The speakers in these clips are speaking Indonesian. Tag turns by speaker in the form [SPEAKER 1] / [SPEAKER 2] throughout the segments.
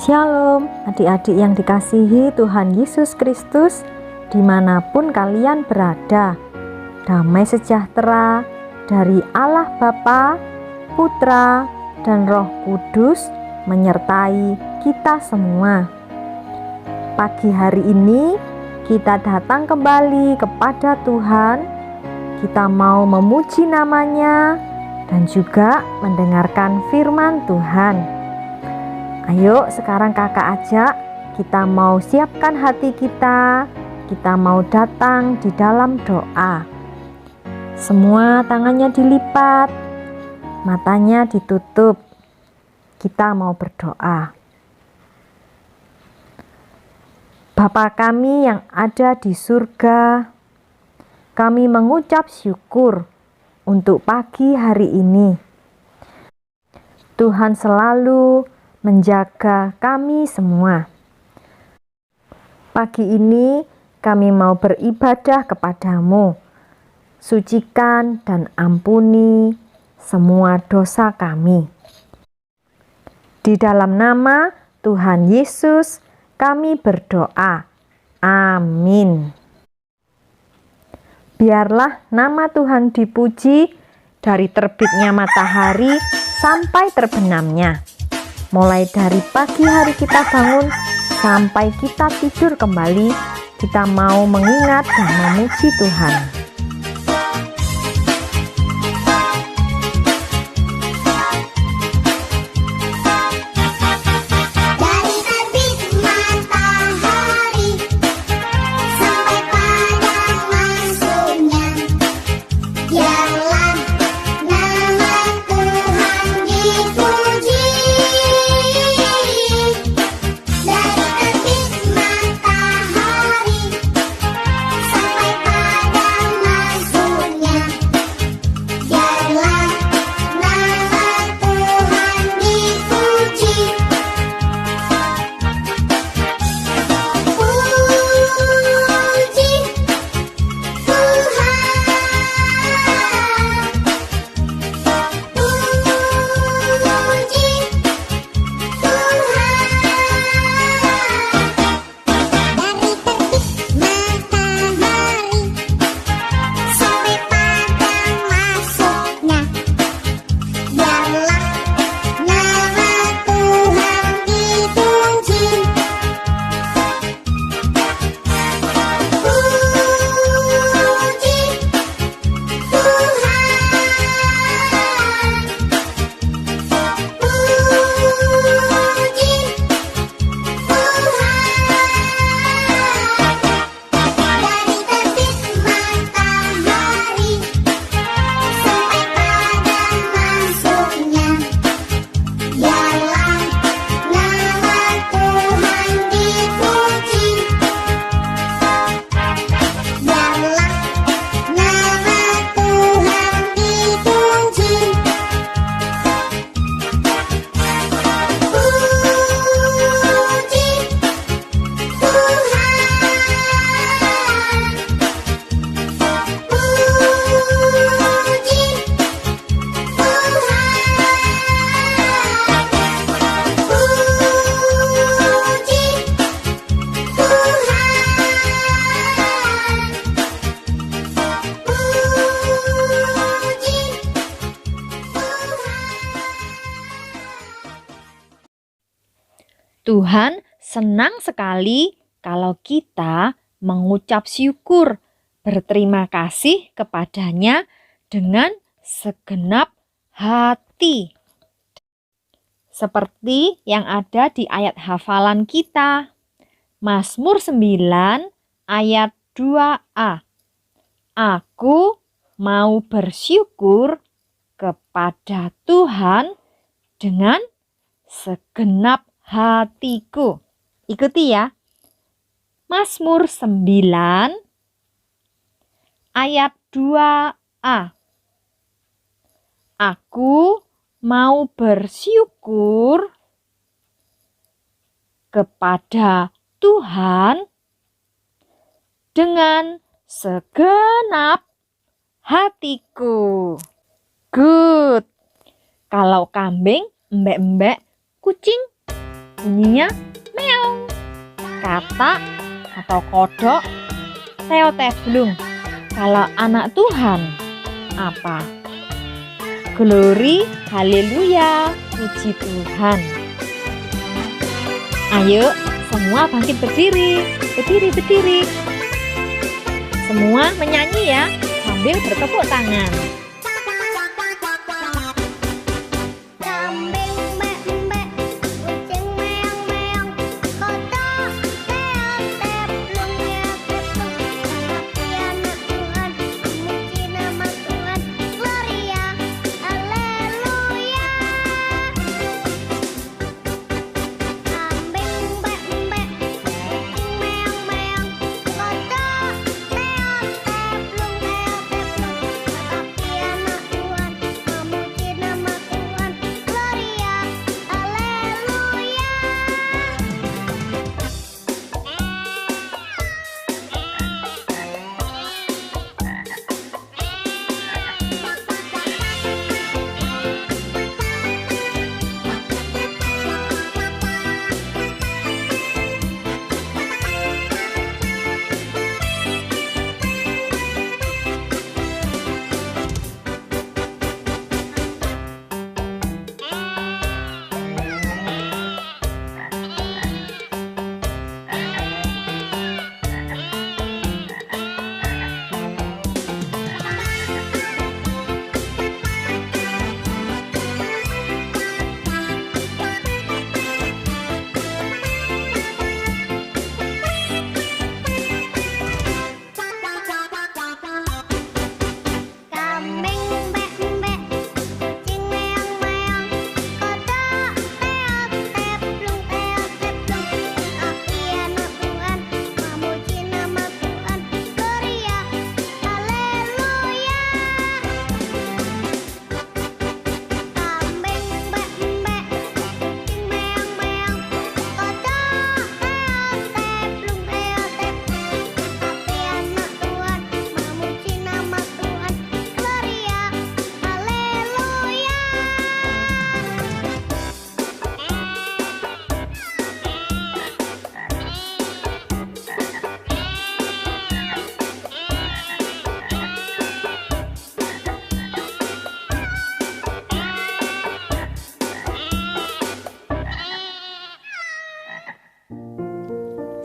[SPEAKER 1] Shalom adik-adik yang dikasihi Tuhan Yesus Kristus, dimanapun kalian berada. Damai sejahtera dari Allah Bapa, Putra, dan Roh Kudus menyertai kita semua. Pagi hari ini kita datang kembali kepada Tuhan. Kita mau memuji namanya dan juga mendengarkan firman Tuhan. Ayo sekarang kakak ajak, kita mau siapkan hati kita mau datang di dalam doa. Semua tangannya dilipat, matanya ditutup. Kita mau berdoa. Bapa kami yang ada di surga, kami mengucap syukur untuk pagi hari ini. Tuhan selalu menjaga kami semua. Pagi ini kami mau beribadah kepadamu. Sucikan dan ampuni semua dosa kami. Di dalam nama Tuhan Yesus kami berdoa. Amin. Biarlah nama Tuhan dipuji dari terbitnya matahari sampai terbenamnya. Mulai dari pagi hari kita bangun sampai kita tidur kembali, kita mau mengingat dan memuji Tuhan. Tuhan senang sekali kalau kita mengucap syukur, berterima kasih kepadanya dengan segenap hati. Seperti yang ada di ayat hafalan kita, Mazmur 9 ayat 2a. Aku mau bersyukur kepada Tuhan dengan segenap hatiku. Ikuti ya. Mazmur 9 ayat 2a. Aku mau bersyukur kepada Tuhan dengan segenap hatiku. Good. Kalau kambing, embek-embek, kucing. bunyinya meong. Katak atau kodok teoteblung. Kalau anak Tuhan apa? Glory, haleluya, puji Tuhan. Ayo semua bangkit berdiri, berdiri. Semua menyanyi ya sambil bertepuk tangan.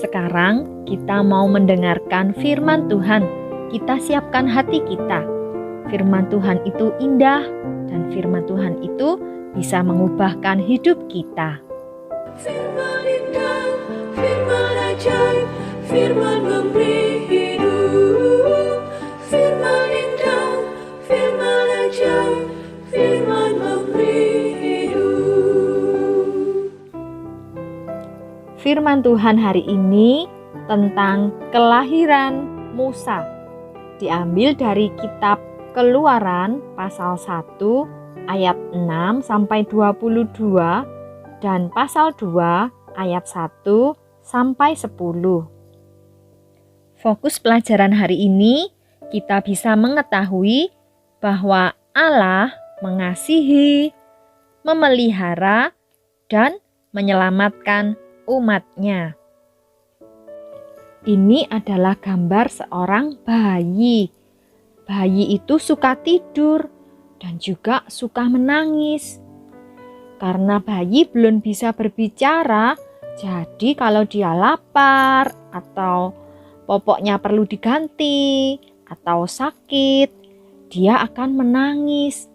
[SPEAKER 1] Sekarang kita mau mendengarkan firman Tuhan. Kita siapkan hati kita. Firman Tuhan itu indah dan firman Tuhan itu bisa mengubahkan hidup kita.
[SPEAKER 2] Firman indah, firman ajaib, firman memberi hidup. Firman indah, firman ajaib, firman memberi hidup.
[SPEAKER 1] Firman Tuhan hari ini tentang kelahiran Musa. Diambil dari kitab Keluaran pasal 1 ayat 6 sampai 22 dan pasal 2 ayat 1 sampai 10. Fokus pelajaran hari ini kita bisa mengetahui bahwa Allah mengasihi, memelihara, dan menyelamatkan umatnya. Ini adalah gambar seorang bayi. Bayi itu suka tidur dan juga suka menangis. Karena bayi belum bisa berbicara, jadi kalau dia lapar atau popoknya perlu diganti atau sakit, dia akan menangis.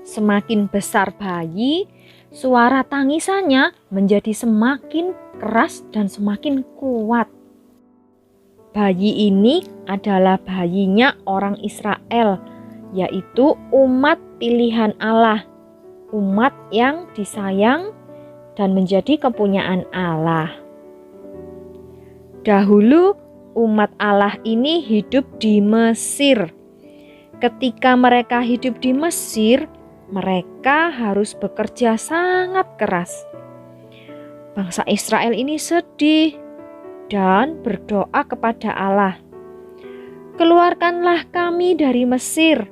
[SPEAKER 1] Semakin besar bayi, suara tangisannya menjadi semakin keras dan semakin kuat. Bayi ini adalah bayinya orang Israel, yaitu umat pilihan Allah, umat yang disayang dan menjadi kepunyaan Allah. Dahulu umat Allah ini hidup di Mesir. Ketika mereka hidup di Mesir, mereka harus bekerja sangat keras. Bangsa Israel ini sedih dan berdoa kepada Allah. Keluarkanlah kami dari Mesir.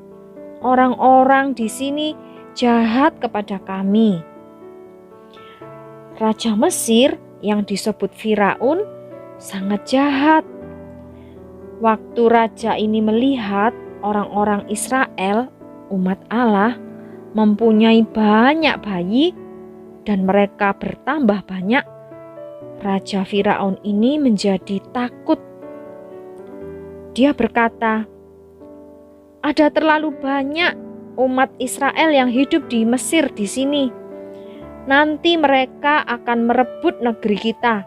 [SPEAKER 1] Orang-orang di sini jahat kepada kami. Raja Mesir yang disebut Firaun sangat jahat. Waktu raja ini melihat orang-orang Israel, umat Allah, mempunyai banyak bayi dan mereka bertambah banyak, Raja Firaun ini menjadi takut. Dia berkata, "Ada terlalu banyak umat Israel yang hidup di Mesir di sini. Nanti mereka akan merebut negeri kita.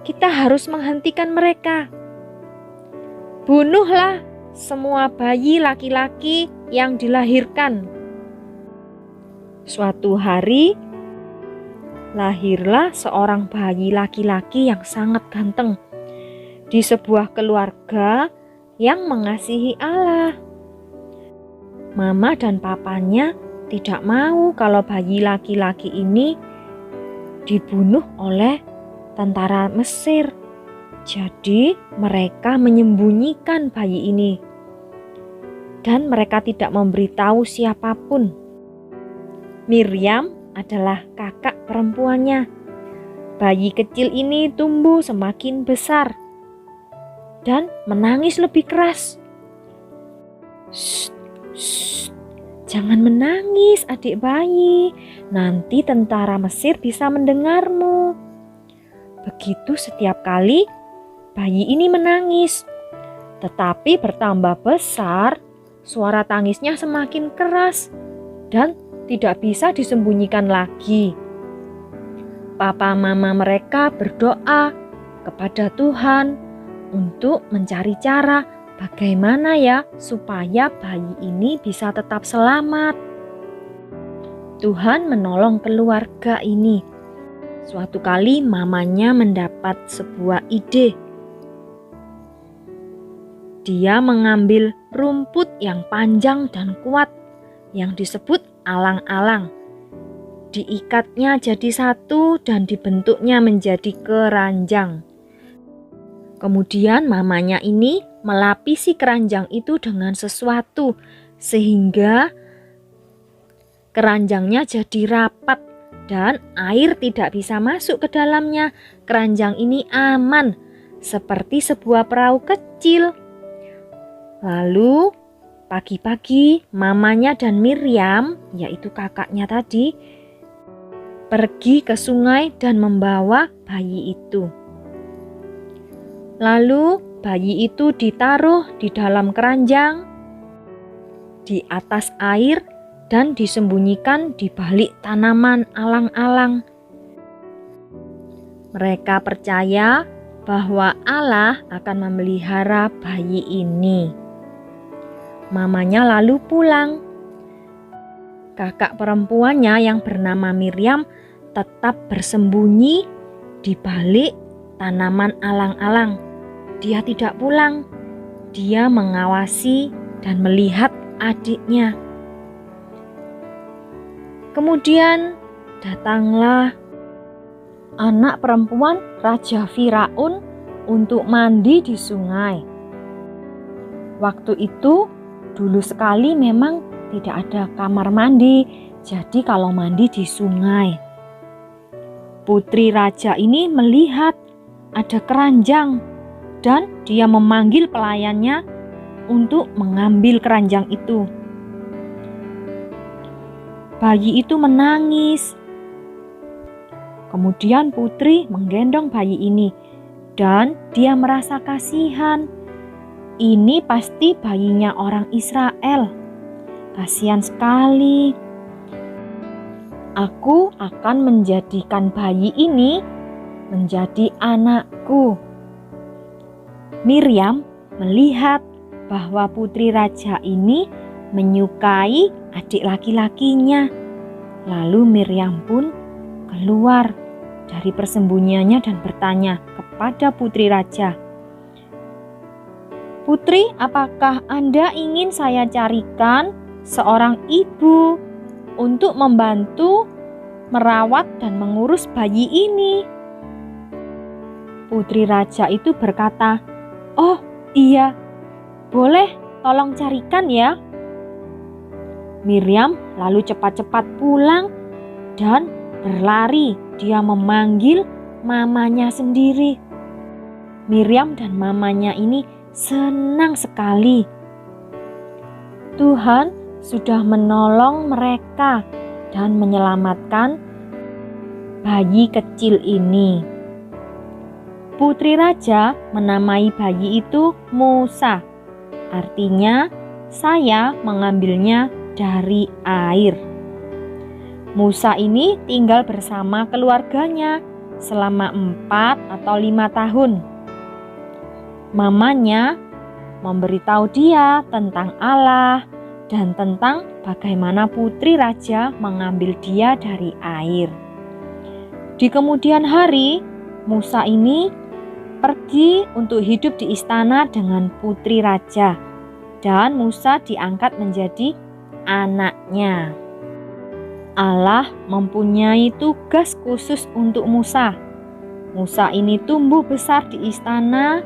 [SPEAKER 1] Kita harus menghentikan mereka. Bunuhlah semua bayi laki-laki yang dilahirkan." Suatu hari, lahirlah seorang bayi laki-laki yang sangat ganteng di sebuah keluarga yang mengasihi Allah. Mama dan papanya tidak mau kalau bayi laki-laki ini dibunuh oleh tentara Mesir. Jadi mereka menyembunyikan bayi ini dan mereka tidak memberitahu siapapun. Miriam adalah kakak perempuannya. Bayi kecil ini tumbuh semakin besar dan menangis lebih keras. "Shh, shh, jangan menangis adik bayi, nanti tentara Mesir bisa mendengarmu." Begitu setiap kali bayi ini menangis, tetapi bertambah besar, suara tangisnya semakin keras dan tidak bisa disembunyikan lagi. Papa mama mereka berdoa kepada Tuhan untuk mencari cara bagaimana ya supaya bayi ini bisa tetap selamat. Tuhan menolong keluarga ini. Suatu kali mamanya mendapat sebuah ide. Dia mengambil rumput yang panjang dan kuat yang disebut alang-alang. Diikatnya jadi satu dan dibentuknya menjadi keranjang. Kemudian mamanya ini melapisi keranjang itu dengan sesuatu sehingga keranjangnya jadi rapat dan air tidak bisa masuk ke dalamnya. Keranjang ini aman seperti sebuah perahu kecil. Lalu pagi-pagi mamanya dan Miriam, yaitu kakaknya tadi, pergi ke sungai dan membawa bayi itu. Lalu bayi itu ditaruh di dalam keranjang di atas air dan disembunyikan di balik tanaman alang-alang. Mereka percaya bahwa Allah akan memelihara bayi ini. Mamanya lalu pulang. Kakak perempuannya yang bernama Miriam tetap bersembunyi di balik tanaman alang-alang. Dia tidak pulang. Dia mengawasi dan melihat adiknya. Kemudian datanglah anak perempuan Raja Firaun untuk mandi di sungai. Waktu itu dulu sekali memang tidak ada kamar mandi, jadi kalau mandi di sungai. Putri raja ini melihat ada keranjang dan dia memanggil pelayannya untuk mengambil keranjang itu. Bayi itu menangis. Kemudian putri menggendong bayi ini dan dia merasa kasihan. Ini pasti bayinya orang Israel. Kasihan sekali. Aku akan menjadikan bayi ini menjadi anakku. Miriam melihat bahwa putri raja ini menyukai adik laki-lakinya. Lalu Miriam pun keluar dari persembunyiannya dan bertanya kepada putri raja, "Putri, apakah Anda ingin saya carikan seorang ibu untuk membantu merawat dan mengurus bayi ini?" Putri raja itu berkata, "Oh iya, boleh, tolong carikan ya." Miriam lalu cepat-cepat pulang dan berlari dia memanggil mamanya sendiri. Miriam dan mamanya ini senang sekali. Tuhan sudah menolong mereka dan menyelamatkan bayi kecil ini. Putri raja menamai bayi itu Musa. Artinya, saya mengambilnya dari air. Musa ini tinggal bersama keluarganya selama 4 atau 5 tahun. Mamanya memberitahu dia tentang Allah dan tentang bagaimana putri raja mengambil dia dari air. Di kemudian hari, Musa ini pergi untuk hidup di istana dengan putri raja, dan Musa diangkat menjadi anaknya. Allah mempunyai tugas khusus untuk Musa. Musa ini tumbuh besar di istana,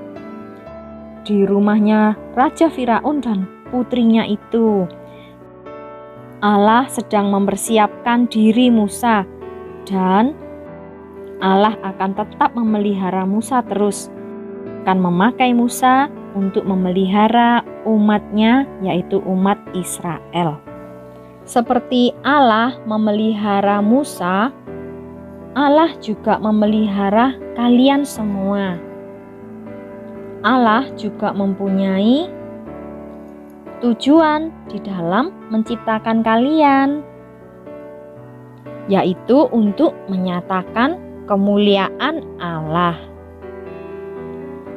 [SPEAKER 1] di rumahnya Raja Firaun dan putrinya itu. Allah sedang mempersiapkan diri Musa, dan Allah akan tetap memelihara Musa terus, akan memakai Musa untuk memelihara umatnya, yaitu umat Israel. Seperti Allah memelihara Musa, Allah juga memelihara kalian semua. Allah juga mempunyai tujuan di dalam menciptakan kalian, yaitu untuk menyatakan kemuliaan Allah.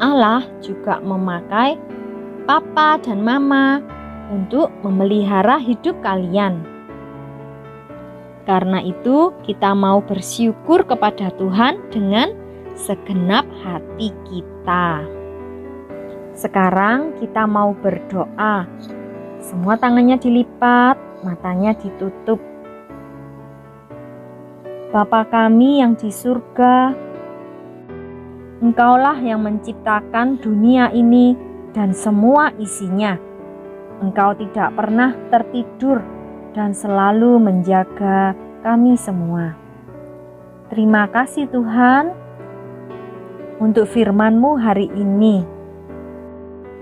[SPEAKER 1] Allah juga memakai papa dan mama untuk memelihara hidup kalian. Karena itu, kita mau bersyukur kepada Tuhan dengan segenap hati kita. Sekarang kita mau berdoa. Semua tangannya dilipat, matanya ditutup. Bapa kami yang di surga, Engkaulah yang menciptakan dunia ini dan semua isinya. Engkau tidak pernah tertidur dan selalu menjaga kami semua. Terima kasih Tuhan untuk firman-Mu hari ini.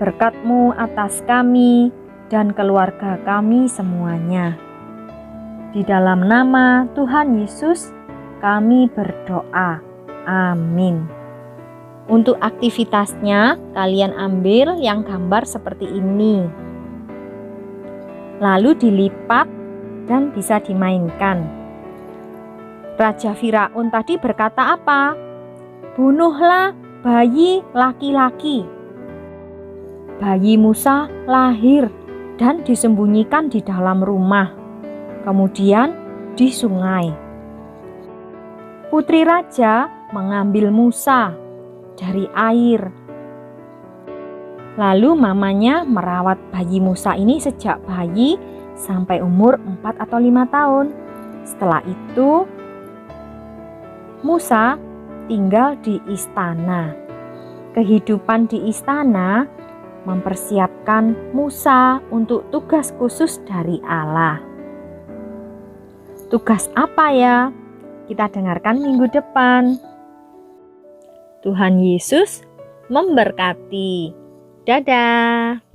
[SPEAKER 1] Berkat-Mu atas kami dan keluarga kami semuanya. Di dalam nama Tuhan Yesus kami berdoa. Amin. Untuk aktivitasnya, kalian ambil yang gambar seperti ini. Lalu dilipat dan bisa dimainkan. Raja Firaun tadi berkata apa? Bunuhlah bayi laki-laki. Bayi Musa lahir dan disembunyikan di dalam rumah, kemudian di sungai. Putri raja mengambil Musa dari air. Lalu mamanya merawat bayi Musa ini sejak bayi sampai umur 4 atau 5 tahun. Setelah itu, Musa tinggal di istana. Kehidupan di istana mempersiapkan Musa untuk tugas khusus dari Allah. Tugas apa ya? Kita dengarkan minggu depan. Tuhan Yesus memberkati. Dadah.